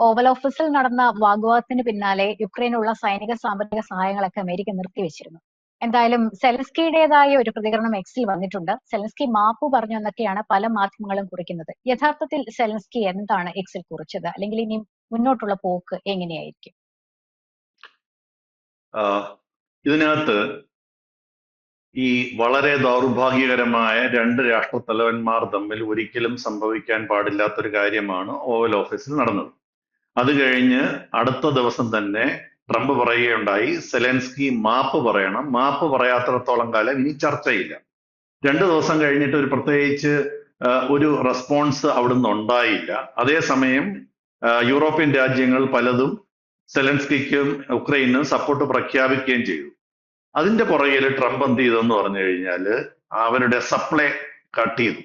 Oval ഓഫീസിൽ നടന്ന വാഗ്വാദത്തിന് പിന്നാലെ യുക്രൈനുള്ള സൈനിക സാമ്പത്തിക സഹായങ്ങളൊക്കെ അമേരിക്ക നിർത്തിവെച്ചിരുന്നു. എന്തായാലും സെലൻസ്കിയുടേതായ ഒരു പ്രതികരണം എക്സിൽ വന്നിട്ടുണ്ട്. സെലൻസ്കി മാപ്പ് പറഞ്ഞു എന്നൊക്കെയാണ് പല മാധ്യമങ്ങളും കുറിക്കുന്നത്. യഥാർത്ഥത്തിൽ സെലൻസ്കി എന്താണ് എക്സിൽ കുറിച്ചത്, അല്ലെങ്കിൽ ഇനി മുന്നോട്ടുള്ള പോക്ക് എങ്ങനെയായിരിക്കും? ഇതിനകത്ത് ഈ വളരെ ദൗർഭാഗ്യകരമായ രണ്ട് രാഷ്ട്രത്തലവന്മാർ തമ്മിൽ ഒരിക്കലും സംഭവിക്കാൻ പാടില്ലാത്തൊരു കാര്യമാണ് ഓവൽ ഓഫീസിൽ നടന്നത്. അത് കഴിഞ്ഞ് അടുത്ത ദിവസം തന്നെ ട്രംപ് പറയുകയുണ്ടായി, സെലൻസ്കി മാപ്പ് പറയണം, മാപ്പ് പറയാത്തിടത്തോളം കാലം ഇനി ചർച്ചയില്ല. 2 ദിവസം കഴിഞ്ഞിട്ട് പ്രത്യേകിച്ച് ഒരു റെസ്പോൺസ് അവിടുന്ന് ഉണ്ടായില്ല. അതേസമയം യൂറോപ്യൻ രാജ്യങ്ങൾ പലതും സെലൻസ്കിക്കും ഉക്രൈനും സപ്പോർട്ട് പ്രഖ്യാപിക്കുകയും ചെയ്തു. അതിന്റെ പുറകിൽ ട്രംപ് എന്ത് ചെയ്തെന്ന് പറഞ്ഞു കഴിഞ്ഞാൽ അവരുടെ സപ്ലൈ കട്ട് ചെയ്തു.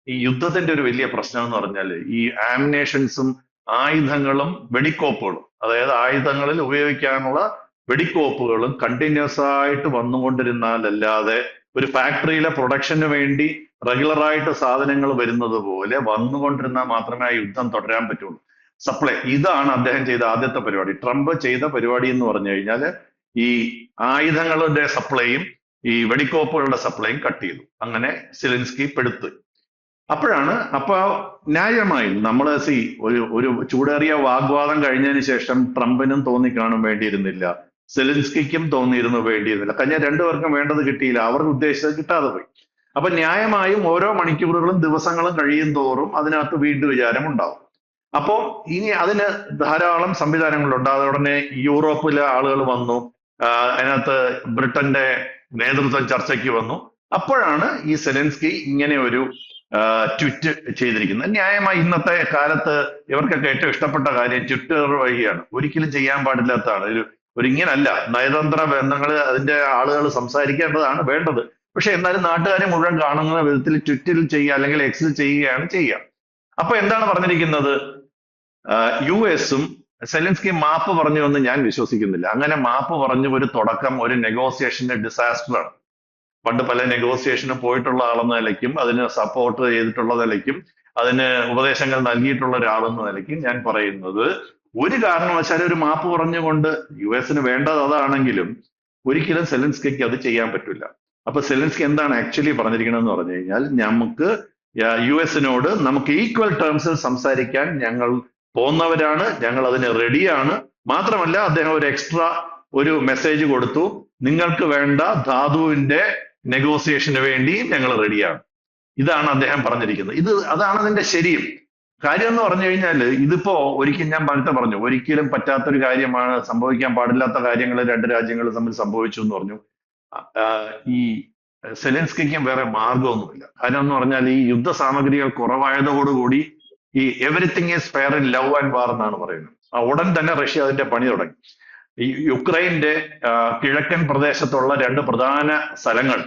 ഈ യുദ്ധത്തിന്റെ ഒരു വലിയ പ്രശ്നം എന്ന് പറഞ്ഞാൽ ഈ ആമിനേഷൻസും ആയുധങ്ങളും വെടിക്കോപ്പുകളും, അതായത് ആയുധങ്ങളിൽ ഉപയോഗിക്കാനുള്ള വെടിക്കോപ്പുകളും കണ്ടിന്യൂസ് ആയിട്ട് വന്നുകൊണ്ടിരുന്നാലല്ലാതെ ഒരു ഫാക്ടറിയിലെ പ്രൊഡക്ഷന് വേണ്ടി റെഗുലറായിട്ട് സാധനങ്ങൾ വരുന്നത് പോലെ വന്നുകൊണ്ടിരുന്നാൽ മാത്രമേ ആ യുദ്ധം തുടരാൻ പറ്റുള്ളൂ. സപ്ലൈ, ഇതാണ് അദ്ദേഹം ചെയ്ത ആദ്യത്തെ പരിപാടി. ട്രംപ് ചെയ്ത പരിപാടി എന്ന് പറഞ്ഞു കഴിഞ്ഞാൽ ഈ ആയുധങ്ങളുടെ സപ്ലൈയും ഈ വെടിക്കോപ്പുകളുടെ സപ്ലൈയും കട്ട് ചെയ്തു. അങ്ങനെ സെലൻസ്കി പെടുത്ത്. അപ്പൊ ന്യായമായും നമ്മൾ ഒരു ചൂടേറിയ വാഗ്വാദം കഴിഞ്ഞതിന് ശേഷം ട്രംപിനും തോന്നിക്കാണും വേണ്ടിയിരുന്നില്ല, സെലൻസ്കിക്കും തോന്നിയിരുന്നു വേണ്ടിയിരുന്നില്ല. കഴിഞ്ഞ രണ്ടുപേർക്കും വേണ്ടത് കിട്ടിയില്ല, അവർക്ക് ഉദ്ദേശിച്ചത് കിട്ടാതെ പോയി. അപ്പൊ ന്യായമായും ഓരോ മണിക്കൂറുകളും ദിവസങ്ങളും കഴിയും തോറും അതിനകത്ത് വീണ്ടും വിചാരം ഉണ്ടാവും. അപ്പോ ഇനി അതിന് ധാരാളം സംവിധാനങ്ങളുണ്ട്. അതോടെ ഉടനെ യൂറോപ്പിലെ ആളുകൾ വന്നു, അതിനകത്ത് ബ്രിട്ടന്റെ നേതൃത്വം ചർച്ചയ്ക്ക് വന്നു. അപ്പോഴാണ് ഈ സെലൻസ്കി ഇങ്ങനെ ഒരു ട്വിറ്റ് ചെയ്തിരിക്കുന്നത്. ന്യായമായി ഇന്നത്തെ കാലത്ത് ഇവർക്കൊക്കെ ഏറ്റവും ഇഷ്ടപ്പെട്ട കാര്യം ട്വിറ്റർ വഴിയാണ്. ഒരിക്കലും ചെയ്യാൻ പാടില്ലാത്തതാണ്. ഇങ്ങനല്ല, നയതന്ത്ര ബന്ധങ്ങൾ അതിന്റെ ആളുകൾ സംസാരിക്കേണ്ടതാണ് വേണ്ടത്. പക്ഷെ എന്നാലും നാട്ടുകാരെ മുഴുവൻ കാണുന്ന വിധത്തിൽ ട്വിറ്ററിൽ ചെയ്യുക അല്ലെങ്കിൽ എക്സിൽ ചെയ്യുകയാണ് ചെയ്യുക. അപ്പൊ എന്താണ് പറഞ്ഞിരിക്കുന്നത്? US-ഉം സെലൻസ്കി മാപ്പ് പറഞ്ഞു എന്ന് ഞാൻ വിശ്വസിക്കുന്നില്ല. അങ്ങനെ മാപ്പ് പറഞ്ഞു ഒരു തുടക്കം ഒരു നെഗോസിയേഷന്റെ ഡിസാസ്റ്ററാണ്. പണ്ട് പല നെഗോസിയേഷനും പോയിട്ടുള്ള ആളെന്ന നിലയ്ക്കും അതിന് സപ്പോർട്ട് ചെയ്തിട്ടുള്ള നിലയ്ക്കും അതിന് ഉപദേശങ്ങൾ നൽകിയിട്ടുള്ള ഒരാളെന്ന നിലയ്ക്കും ഞാൻ പറയുന്നത്, ഒരു കാരണവശാലും ഒരു മാപ്പ് പറഞ്ഞുകൊണ്ട് US-ന് വേണ്ടത് അതാണെങ്കിലും ഒരിക്കലും സെലൻസ്കിക്ക് അത് ചെയ്യാൻ പറ്റില്ല. അപ്പൊ സെലൻസ്കി എന്താണ് ആക്ച്വലി പറഞ്ഞിരിക്കണമെന്ന് പറഞ്ഞു കഴിഞ്ഞാൽ, നമുക്ക് US-നോട് നമുക്ക് ഈക്വൽ ടേംസിൽ സംസാരിക്കാൻ ഞങ്ങൾ പോകുന്നവരാണ്, ഞങ്ങൾ അതിന് റെഡിയാണ്. മാത്രമല്ല അദ്ദേഹം ഒരു എക്സ്ട്രാ ഒരു മെസ്സേജ് കൊടുത്തു, നിങ്ങൾക്ക് വേണ്ട ധാതുവിന്റെ നെഗോസിയേഷന് വേണ്ടിയും ഞങ്ങൾ റെഡിയാണ്. ഇതാണ് അദ്ദേഹം പറഞ്ഞിരിക്കുന്നത്. അതാണ് അതിന്റെ ശരിയും. കാര്യം എന്ന് പറഞ്ഞു കഴിഞ്ഞാൽ ഇതിപ്പോ ഒരിക്കലും ഞാൻ പറഞ്ഞു, ഒരിക്കലും പറ്റാത്തൊരു കാര്യമാണ്, സംഭവിക്കാൻ പാടില്ലാത്ത കാര്യങ്ങൾ രണ്ട് രാജ്യങ്ങൾ തമ്മിൽ സംഭവിച്ചു എന്ന് പറഞ്ഞു. ഈ സെലൻസ്കിക്കും വേറെ മാർഗമൊന്നുമില്ല. കാര്യം എന്ന് പറഞ്ഞാൽ ഈ യുദ്ധ സാമഗ്രികൾ കുറവായതോടുകൂടി ഈ everything is fair in love and war എന്നാണ് പറയുന്നത്. ഉടൻ തന്നെ റഷ്യ അതിന്റെ പണി തുടങ്ങി. ഈ യുക്രൈന്റെ കിഴക്കൻ പ്രദേശത്തുള്ള 2 പ്രധാന സ്ഥലങ്ങൾ,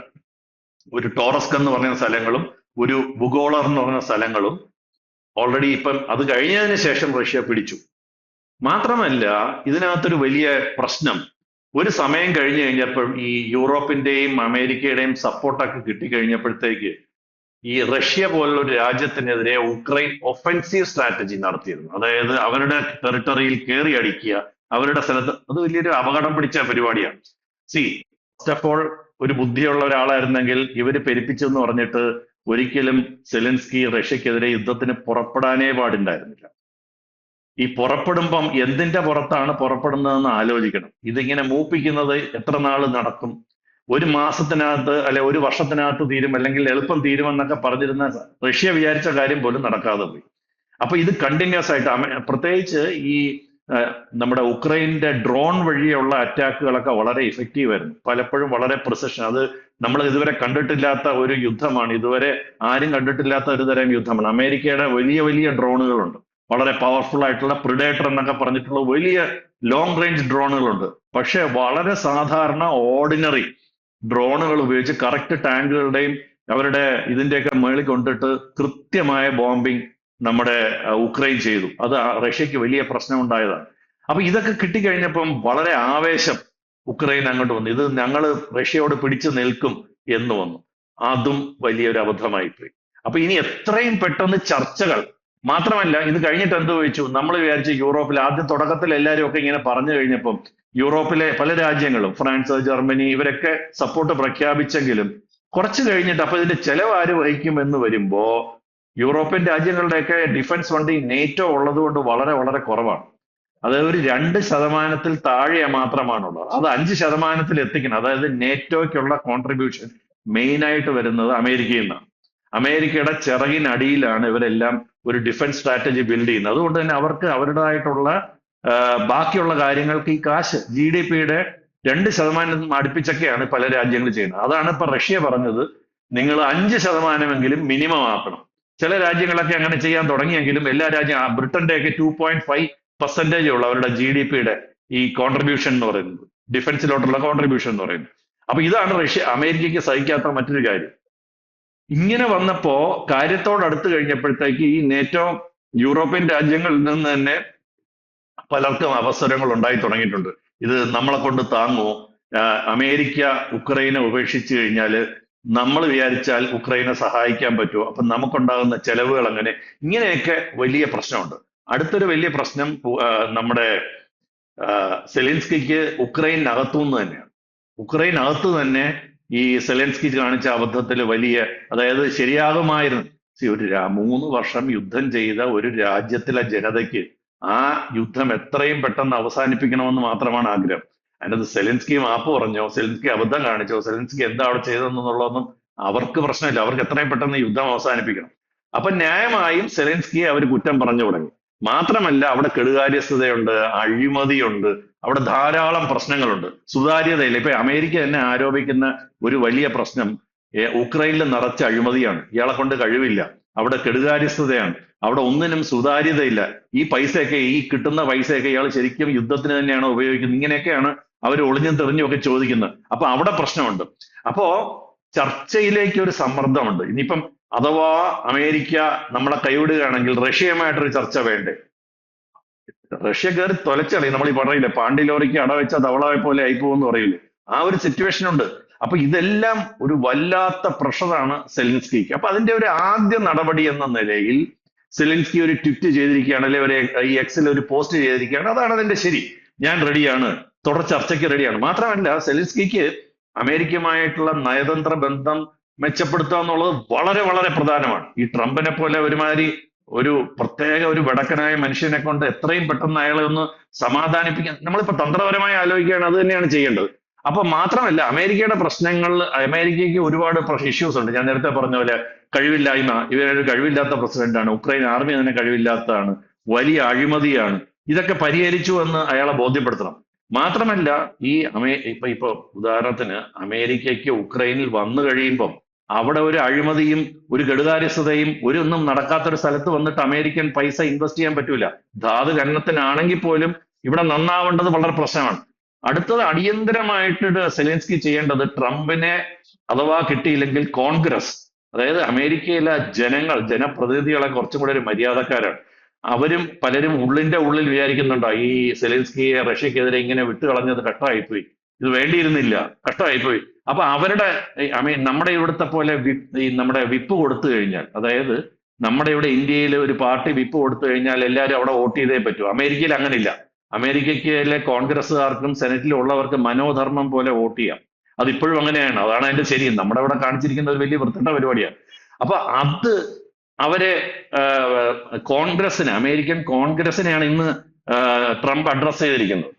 ഒരു ടോറസ്ക് എന്ന് പറയുന്ന സ്ഥലങ്ങളും ഒരു ബുഗോളർ എന്ന് പറയുന്ന സ്ഥലങ്ങളും ഓൾറെഡി ഇപ്പം അത് കഴിഞ്ഞതിന് ശേഷം റഷ്യ പിടിച്ചു. മാത്രമല്ല ഇതിനകത്തൊരു വലിയ പ്രശ്നം, ഒരു സമയം കഴിഞ്ഞു കഴിഞ്ഞപ്പോൾ ഈ യൂറോപ്പിന്റെയും അമേരിക്കയുടെയും സപ്പോർട്ടൊക്കെ കിട്ടിക്കഴിഞ്ഞപ്പോഴത്തേക്ക് ഈ റഷ്യ പോലുള്ള ഒരു രാജ്യത്തിനെതിരെ ഉക്രൈൻ ഒഫൻസീവ് സ്ട്രാറ്റജി നടത്തിയിരുന്നു. അതായത് അവരുടെ ടെറിട്ടറിയിൽ കയറി അടിക്കുക, അവരുടെ സ്ഥലത്ത്. അത് വലിയൊരു അപകടം പിടിച്ച പരിപാടിയാണ്. ഫസ്റ്റ് ഓഫ് ഓൾ ഒരു ബുദ്ധിയുള്ള ഒരാളായിരുന്നെങ്കിൽ ഇവര് പെരുപ്പിച്ചെന്ന് പറഞ്ഞിട്ട് ഒരിക്കലും സെലൻസ്കി റഷ്യക്കെതിരെ യുദ്ധത്തിന് പുറപ്പെടാനേ പാടുണ്ടായിരുന്നില്ല. ഈ പുറപ്പെടുമ്പം എന്തിന്റെ പുറത്താണ് പുറപ്പെടുന്നതെന്ന് ആലോചിക്കണം. ഇതിങ്ങനെ മൂപ്പിക്കുന്നത് എത്ര നാൾ നടക്കും? 1 മാസത്തിനകത്ത് അല്ലെ 1 വർഷത്തിനകത്ത് തീരും, അല്ലെങ്കിൽ എളുപ്പം തീരുമെന്നൊക്കെ പറഞ്ഞിരുന്ന റഷ്യ വിചാരിച്ച കാര്യം പോലും നടക്കാതെ പോയി. അപ്പൊ ഇത് കണ്ടിന്യൂസ് ആയിട്ട് പ്രത്യേകിച്ച് ഈ നമ്മുടെ ഉക്രൈന്റെ ഡ്രോൺ വഴിയുള്ള അറ്റാക്കുകളൊക്കെ വളരെ ഇഫക്റ്റീവ് ആയിരുന്നു, പലപ്പോഴും വളരെ പ്രിസിഷൻ. അത് നമ്മൾ ഇതുവരെ കണ്ടിട്ടില്ലാത്ത ഒരു യുദ്ധമാണ്, ഇതുവരെ ആരും കണ്ടിട്ടില്ലാത്ത ഒരു തരം യുദ്ധമാണ്. അമേരിക്കയുടെ വലിയ വലിയ ഡ്രോണുകളുണ്ട്, വളരെ പവർഫുൾ ആയിട്ടുള്ള പ്രിഡേറ്റർ എന്നൊക്കെ പറഞ്ഞിട്ടുള്ള വലിയ ലോങ് റേഞ്ച് ഡ്രോണുകളുണ്ട്. പക്ഷെ വളരെ സാധാരണ ഓർഡിനറി ഡ്രോണുകൾ ഉപയോഗിച്ച് കറക്റ്റ് ടാങ്കുകളുടെയും അവരുടെ ഇതിന്റെയൊക്കെ മേളിൽ കൊണ്ടിട്ട് കൃത്യമായ ബോംബിംഗ് നമ്മുടെ ഉക്രൈൻ ചെയ്തു. അത് റഷ്യക്ക് വലിയ പ്രശ്നം ഉണ്ടായതാണ്. അപ്പൊ ഇതൊക്കെ കിട്ടിക്കഴിഞ്ഞപ്പം വളരെ ആവേശം ഉക്രൈൻ അങ്ങോട്ട് വന്നു, ഇത് ഞങ്ങൾ റഷ്യയോട് പിടിച്ചു നിൽക്കും എന്ന് വന്നു. അതും വലിയൊരു അബദ്ധമായി പോയി. അപ്പൊ ഇനി എത്രയും പെട്ടെന്ന് ചർച്ചകൾ, മാത്രമല്ല ഇത് കഴിഞ്ഞിട്ട് എന്ത് ചോദിച്ചു, നമ്മൾ വിചാരിച്ചു യൂറോപ്പിൽ ആദ്യം തുടക്കത്തിൽ എല്ലാവരും ഒക്കെ ഇങ്ങനെ പറഞ്ഞു കഴിഞ്ഞപ്പം യൂറോപ്പിലെ പല രാജ്യങ്ങളും ഫ്രാൻസ്, ജർമ്മനി ഇവരൊക്കെ സപ്പോർട്ട് പ്രഖ്യാപിച്ചെങ്കിലും കുറച്ച് കഴിഞ്ഞിട്ട് അപ്പൊ ഇതിന്റെ ചെലവ് ആര് വഹിക്കും എന്ന് വരുമ്പോ യൂറോപ്യൻ രാജ്യങ്ങളുടെയൊക്കെ ഡിഫൻസ് ഫണ്ടിങ് നേറ്റോ ഉള്ളത് കൊണ്ട് വളരെ വളരെ കുറവാണ്. അത് ഒരു 2% താഴെ മാത്രമാണുള്ളത്. അത് 5% എത്തിക്കണം. അതായത് നേറ്റോയ്ക്കുള്ള കോൺട്രിബ്യൂഷൻ മെയിൻ ആയിട്ട് വരുന്നത് അമേരിക്കയിൽ നിന്നാണ്. അമേരിക്കയുടെ ചിറകിനടിയിലാണ് ഇവരെല്ലാം ഒരു ഡിഫൻസ് സ്ട്രാറ്റജി ബിൽഡ് ചെയ്യുന്നത്. അതുകൊണ്ട് തന്നെ അവർക്ക് അവരുടേതായിട്ടുള്ള ബാക്കിയുള്ള കാര്യങ്ങൾക്ക് ഈ കാശ് GDP-യുടെ 2% അടുപ്പിച്ചൊക്കെയാണ് പല രാജ്യങ്ങൾ ചെയ്യുന്നത്. അതാണ് ഇപ്പൊ റഷ്യ പറഞ്ഞത്, നിങ്ങൾ 5% മിനിമം ആക്കണം. ചില രാജ്യങ്ങളൊക്കെ അങ്ങനെ ചെയ്യാൻ തുടങ്ങിയെങ്കിലും എല്ലാ രാജ്യം ബ്രിട്ടന്റെ ഒക്കെ 2.5% ഉള്ള അവരുടെ GDP-യുടെ ഈ കോൺട്രിബ്യൂഷൻ എന്ന് പറയുന്നത്, ഡിഫൻസിലോട്ടുള്ള കോൺട്രിബ്യൂഷൻ എന്ന് പറയുന്നത്. അപ്പൊ ഇതാണ് അമേരിക്കയ്ക്ക് സഹിക്കാത്ത മറ്റൊരു കാര്യം. ഇങ്ങനെ വന്നപ്പോ കാര്യത്തോടടുത്ത് കഴിഞ്ഞപ്പോഴത്തേക്ക് ഈ നേറ്റോ യൂറോപ്യൻ രാജ്യങ്ങളിൽ നിന്ന് തന്നെ പലർക്കും അവസരങ്ങൾ ഉണ്ടായി തുടങ്ങിയിട്ടുണ്ട്. ഇത് നമ്മളെ കൊണ്ട് താങ്ങുമോ? അമേരിക്ക ഉക്രൈനെ ഉപേക്ഷിച്ചു കഴിഞ്ഞാല് നമ്മൾ വിചാരിച്ചാൽ ഉക്രൈനെ സഹായിക്കാൻ പറ്റുമോ? അപ്പൊ നമുക്കുണ്ടാകുന്ന ചെലവുകൾ അങ്ങനെ, ഇങ്ങനെയൊക്കെ വലിയ പ്രശ്നമുണ്ട്. അടുത്തൊരു വലിയ പ്രശ്നം നമ്മുടെ സെലിൻസ്കിക്ക് ഉക്രൈനകത്തുനിന്ന് തന്നെയാണ്. ഉക്രൈനകത്ത് തന്നെ ഈ സെലൻസ്കി കാണിച്ച അബദ്ധത്തിൽ വലിയ, അതായത് ശരിയാകുമായിരുന്നു. ഒരു 3 വർഷം യുദ്ധം ചെയ്ത ഒരു രാജ്യത്തിലെ ജനതയ്ക്ക് ആ യുദ്ധം എത്രയും പെട്ടെന്ന് അവസാനിപ്പിക്കണമെന്ന് മാത്രമാണ് ആഗ്രഹം. അതിനകത്ത് സെലൻസ്കി മാപ്പ് പറഞ്ഞോ, സെലൻസ്കി അബദ്ധം കാണിച്ചോ, സെലൻസ്കി എന്താ അവിടെ ചെയ്തതെന്നുള്ളതൊന്നും അവർക്ക് പ്രശ്നമില്ല. അവർക്ക് എത്രയും പെട്ടെന്ന് യുദ്ധം അവസാനിപ്പിക്കണം. അപ്പൊ ന്യായമായും സെലൻസ്കിയെ അവർ കുറ്റം പറഞ്ഞു തുടങ്ങി. മാത്രമല്ല അവിടെ കെടുകാര്യസ്ഥതയുണ്ട്, അഴിമതിയുണ്ട്, അവിടെ ധാരാളം പ്രശ്നങ്ങളുണ്ട്, സുതാര്യതയില്ല. ഇപ്പൊ അമേരിക്ക തന്നെ ആരോപിക്കുന്ന ഒരു വലിയ പ്രശ്നം ഉക്രൈനിൽ നിറച്ച അഴിമതിയാണ്. ഇയാളെ കൊണ്ട് കഴിവില്ല, അവിടെ കെടുകാര്യസ്ഥതയാണ്, അവിടെ ഒന്നിനും സുതാര്യതയില്ല. ഈ പൈസയൊക്കെ, ഈ കിട്ടുന്ന പൈസയൊക്കെ ഇയാൾ ശരിക്കും യുദ്ധത്തിന് തന്നെയാണ് ഉപയോഗിക്കുന്നത്. ഇങ്ങനെയൊക്കെയാണ് അവർ ഒളിഞ്ഞും തെറിഞ്ഞും ഒക്കെ ചോദിക്കുന്നത്. അപ്പൊ അവിടെ പ്രശ്നമുണ്ട്. അപ്പോ ചർച്ചയിലേക്ക് ഒരു സമ്മർദ്ദമുണ്ട്. ഇനിയിപ്പം അഥവാ അമേരിക്ക നമ്മളെ കൈവിടുകയാണെങ്കിൽ റഷ്യയുമായിട്ടൊരു ചർച്ച വേണ്ടേ? റഷ്യ കയറി തൊലച്ചളി. നമ്മൾ ഈ പറയില്ലേ, പാണ്ടിലോറിക്ക് അടവെച്ച തവളയെ പോലെ ആയിപ്പോന്ന് പറയില്ലേ, ആ ഒരു സിറ്റുവേഷൻ ഉണ്ട്. അപ്പൊ ഇതെല്ലാം ഒരു വല്ലാത്ത പ്രഷറാണ് സെലിൻസ്കിക്ക്. അപ്പൊ അതിന്റെ ഒരു ആദ്യ നടപടി എന്ന നിലയിൽ സെലിൻസ്കി ഒരു ട്വീറ്റ് ചെയ്തിരിക്കുകയാണ്, അല്ലെ ഒരു ഈ എക്സിൽ ഒരു പോസ്റ്റ് ചെയ്തിരിക്കുകയാണ്. അതാണ് അതിന്റെ ശരി. ഞാൻ റെഡിയാണ്, തുടർ ചർച്ചയ്ക്ക് റെഡിയാണ്. മാത്രമല്ല സെലിൻസ്കിക്ക് അമേരിക്കയുമായിട്ടുള്ള നയതന്ത്ര ബന്ധം മെച്ചപ്പെടുത്തുക എന്നുള്ളത് വളരെ വളരെ പ്രധാനമാണ്. ഈ ട്രംപിനെ പോലെ ഒരുമാതിരി ഒരു പ്രത്യേക ഒരു വടക്കനായ മനുഷ്യനെ കൊണ്ട് എത്രയും പെട്ടെന്ന് അയാളെ ഒന്ന് സമാധാനിപ്പിക്കാൻ നമ്മളിപ്പോ തന്ത്രപരമായി ആലോചിക്കുകയാണ്, അത് തന്നെയാണ് ചെയ്യേണ്ടത്. അപ്പൊ മാത്രമല്ല അമേരിക്കയുടെ പ്രശ്നങ്ങൾ, അമേരിക്കയ്ക്ക് ഒരുപാട് ഇഷ്യൂസ് ഉണ്ട്. ഞാൻ നേരത്തെ പറഞ്ഞ പോലെ കഴിവില്ലായ്മ, ഇവരൊരു കഴിവില്ലാത്ത പ്രസിഡന്റാണ്, ഉക്രൈൻ ആർമി തന്നെ കഴിവില്ലാത്തതാണ്, വലിയ അഴിമതിയാണ്. ഇതൊക്കെ പരിഹരിച്ചു എന്ന് അയാളെ ബോധ്യപ്പെടുത്തണം. മാത്രമല്ല ഈ ഇപ്പൊ ഉദാഹരണത്തിന് അമേരിക്കയ്ക്ക് ഉക്രൈനിൽ വന്നു കഴിയുമ്പം അവിടെ ഒരു അഴിമതിയും ഒരു കെടുകാര്യസ്ഥതയും ഒരു ഒന്നും നടക്കാത്തൊരു സ്ഥലത്ത് വന്നിട്ട് അമേരിക്കൻ പൈസ ഇൻവെസ്റ്റ് ചെയ്യാൻ പറ്റൂല. ധാതു ഖനനത്തിനാണെങ്കിൽ പോലും ഇവിടെ നന്നാവേണ്ടത് വളരെ പ്രശ്നമാണ്. അടുത്തത് അടിയന്തരമായിട്ട് സെലൻസ്കി ചെയ്യേണ്ടത് ട്രംപിനെ അഥവാ കിട്ടിയില്ലെങ്കിൽ കോൺഗ്രസ്, അതായത് അമേരിക്കയിലെ ജനപ്രതിനിധികളെ കുറച്ചും കൂടെ ഒരു മര്യാദക്കാരാണ്. അവരും പലരും ഉള്ളിന്റെ ഉള്ളിൽ വിചാരിക്കുന്നുണ്ടോ ഈ സെലൻസ്കിയെ റഷ്യക്കെതിരെ ഇങ്ങനെ വിട്ടുകളഞ്ഞത് കഷ്ടമായിപ്പോയി, ഇത് വേണ്ടിയിരുന്നില്ല, കഷ്ടമായിപ്പോയി. അപ്പൊ അവരുടെ നമ്മുടെ ഇവിടുത്തെ പോലെ നമ്മുടെ വിപ്പ് കൊടുത്തു കഴിഞ്ഞാൽ, അതായത് നമ്മുടെ ഇവിടെ ഇന്ത്യയിൽ ഒരു പാർട്ടി വിപ്പ് കൊടുത്തു കഴിഞ്ഞാൽ എല്ലാവരും അവിടെ വോട്ട് ചെയ്തേ പറ്റൂ. അമേരിക്കയിൽ അങ്ങനെയില്ല. അമേരിക്കയിലെ കോൺഗ്രസ്സുകാർക്കും സെനറ്റിലും ഉള്ളവർക്ക് മനോധർമ്മം പോലെ വോട്ട് ചെയ്യാം. അതിപ്പോഴും അങ്ങനെയാണ്. അതാണ് അതിന്റെ ശരി. നമ്മുടെ ഇവിടെ കാണിച്ചിരിക്കുന്ന ഒരു വലിയ വൃത്തിയുടെ പരിപാടിയാണ്. അപ്പൊ അത് അവരെ അമേരിക്കൻ കോൺഗ്രസിനെയാണ് ഇന്ന് ട്രംപ് അഡ്രസ് ചെയ്തിരിക്കുന്നത്.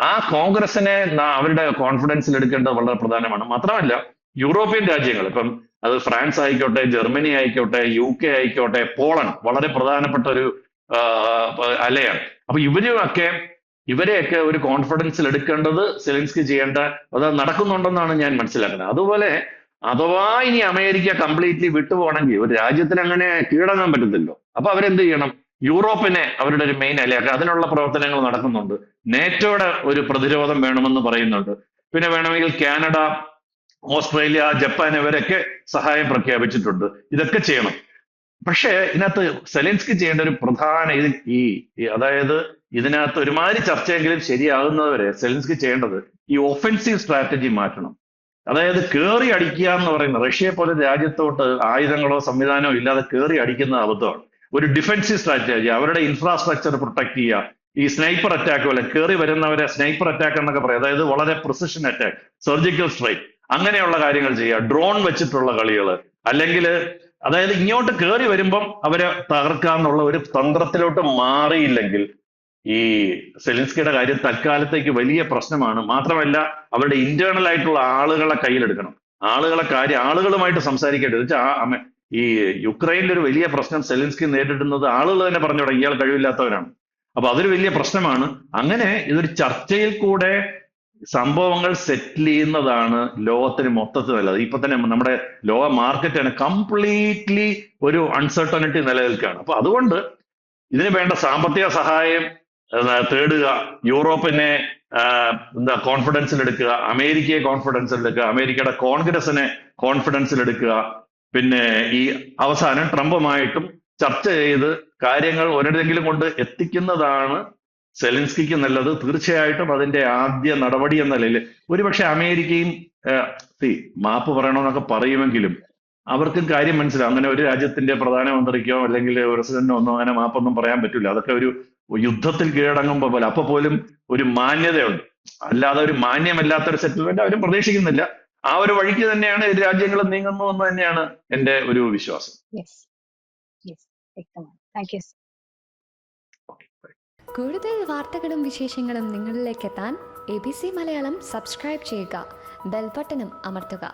ആ കോൺഗ്രസിനെ അവരുടെ കോൺഫിഡൻസിൽ എടുക്കേണ്ടത് വളരെ പ്രധാനമാണ്. മാത്രമല്ല യൂറോപ്യൻ രാജ്യങ്ങൾ, ഇപ്പം അത് ഫ്രാൻസ് ആയിക്കോട്ടെ, ജർമ്മനി ആയിക്കോട്ടെ, UK ആയിക്കോട്ടെ, പോളണ്ട് വളരെ പ്രധാനപ്പെട്ട ഒരു അലയാണ്. അപ്പൊ ഇവരെയൊക്കെ ഒരു കോൺഫിഡൻസിൽ എടുക്കേണ്ടത് സെലിൻസ്കി ചെയ്യേണ്ട, അത് നടക്കുന്നുണ്ടെന്നാണ് ഞാൻ മനസ്സിലാക്കുന്നത്. അതുപോലെ അഥവാ ഇനി അമേരിക്ക കംപ്ലീറ്റ്ലി വിട്ടുപോകണമെങ്കിൽ ഒരു രാജ്യത്തിന് അങ്ങനെ കീഴടങ്ങാൻ പറ്റത്തില്ലോ. അപ്പൊ അവരെന്ത് ചെയ്യണം? യൂറോപ്പിനെ അവരുടെ ഒരു മെയിൻ അലയാക്കുക. അതിനുള്ള പ്രവർത്തനങ്ങൾ നടക്കുന്നുണ്ട്. നേറ്റോയുടെ ഒരു പ്രതിരോധം വേണമെന്ന് പറയുന്നുണ്ട്. പിന്നെ വേണമെങ്കിൽ കാനഡ, ഓസ്ട്രേലിയ, ജപ്പാൻ ഇവരൊക്കെ സഹായം പ്രഖ്യാപിച്ചിട്ടുണ്ട്. ഇതൊക്കെ ചെയ്യണം. പക്ഷേ ഇതിനകത്ത് സെലൻസ്കി ചെയ്യേണ്ട ഒരു പ്രധാന അതായത് ഇതിനകത്ത് ഒരുമാതിരി ചർച്ചയെങ്കിലും ശരിയാകുന്നവരെ സെലൻസ്കി ചെയ്യേണ്ടത് ഈ ഒഫൻസീവ് സ്ട്രാറ്റജി മാറ്റണം. അതായത് കയറി അടിക്കുക എന്ന് പറയുന്നത്, റഷ്യയെ പോലെ രാജ്യത്തോട്ട് ആയുധങ്ങളോ സംവിധാനമോ ഇല്ലാതെ കയറി അടിക്കുന്ന അബദ്ധമാണ്. ഒരു ഡിഫൻസീവ് സ്ട്രാറ്റജി, അവരുടെ ഇൻഫ്രാസ്ട്രക്ചർ പ്രൊട്ടക്ട് ചെയ്യുക, ഈ സ്നൈപ്പർ അറ്റാക്ക് പോലെ കയറി വരുന്നവരെ സ്നൈപ്പർ അറ്റാക്ക് എന്നൊക്കെ പറയും, അതായത് വളരെ പ്രിസിഷൻ അറ്റാക്ക്, സർജിക്കൽ സ്ട്രൈക്ക്, അങ്ങനെയുള്ള കാര്യങ്ങൾ ചെയ്യുക, ഡ്രോൺ വെച്ചിട്ടുള്ള കളികൾ, അല്ലെങ്കിൽ അതായത് ഇങ്ങോട്ട് കയറി വരുമ്പം അവരെ തകർക്കാന്നുള്ള ഒരു തന്ത്രത്തിലോട്ട് മാറിയില്ലെങ്കിൽ ഈ സെലിൻസ്കിയുടെ കാര്യം തൽക്കാലത്തേക്ക് വലിയ പ്രശ്നമാണ്. മാത്രമല്ല അവരുടെ ഇന്റേണൽ ആയിട്ടുള്ള ആളുകളെ കയ്യിലെടുക്കണം, ആളുകളുമായിട്ട് സംസാരിക്കേണ്ടത്. ഈ യുക്രൈനിൽ ഒരു വലിയ പ്രശ്നം സെലിൻസ്കി നേരിടുന്നത് ആളുകൾ തന്നെ പറഞ്ഞു തുടങ്ങി ഇയാൾ കഴിവില്ലാത്തവരാണ്. അപ്പൊ അതൊരു വലിയ പ്രശ്നമാണ്. അങ്ങനെ ഇതൊരു ചർച്ചയിൽ കൂടെ സംഭവങ്ങൾ സെറ്റിൽ ചെയ്യുന്നതാണ് ലോകത്തിന് മൊത്തത്തിൽ നല്ലത്. ഇപ്പൊ തന്നെ നമ്മുടെ ലോക മാർക്കറ്റാണ് കംപ്ലീറ്റ്ലി ഒരു അൺസർട്ടനിറ്റി നിലനിൽക്കുകയാണ്. അപ്പൊ അതുകൊണ്ട് ഇതിന് വേണ്ട സാമ്പത്തിക സഹായം തേടുക, യൂറോപ്പിനെ കോൺഫിഡൻസിലെടുക്കുക, അമേരിക്കയെ കോൺഫിഡൻസിലെടുക്കുക, അമേരിക്കയുടെ കോൺഗ്രസിനെ കോൺഫിഡൻസിലെടുക്കുക, പിന്നെ ഈ അവസാനം ട്രംപുമായിട്ടും ചർച്ച ചെയ്ത് കാര്യങ്ങൾ ഒരിടത്തെങ്കിലും കൊണ്ട് എത്തിക്കുന്നതാണ് സെലിൻസ്കിക്ക് നല്ലത്. തീർച്ചയായിട്ടും അതിന്റെ ആദ്യ നടപടി എന്ന നിലയിൽ ഒരുപക്ഷെ അമേരിക്കയും മാപ്പ് പറയണമെന്നൊക്കെ പറയുമെങ്കിലും അവർക്കും കാര്യം മനസ്സിലാവും. അങ്ങനെ ഒരു രാജ്യത്തിന്റെ പ്രധാനമന്ത്രിക്കോ അല്ലെങ്കിൽ പ്രസിഡന്റിനോ ഒന്നും അങ്ങനെ മാപ്പൊന്നും പറയാൻ പറ്റില്ല. അതൊക്കെ ഒരു യുദ്ധത്തിൽ കീഴടങ്ങുമ്പോൾ പോലെ അപ്പൊ പോലും ഒരു മാന്യതയുണ്ട്. അല്ലാതെ ഒരു മാന്യമല്ലാത്ത ഒരു സെറ്റിൽമെന്റ് അവരും പ്രതീക്ഷിക്കുന്നില്ല. ആ ഒരു വഴിക്ക് തന്നെയാണ് ഇരു രാജ്യങ്ങളും നീങ്ങുന്നു എന്ന് തന്നെയാണ് എന്റെ ഒരു വിശ്വാസം. കൂടുതൽ വാർത്തകളും വിശേഷങ്ങളും നിങ്ങളിലേക്ക് എത്താൻ ABC മലയാളം സബ്സ്ക്രൈബ് ചെയ്യുക, ബെൽ ബട്ടണും അമർത്തുക.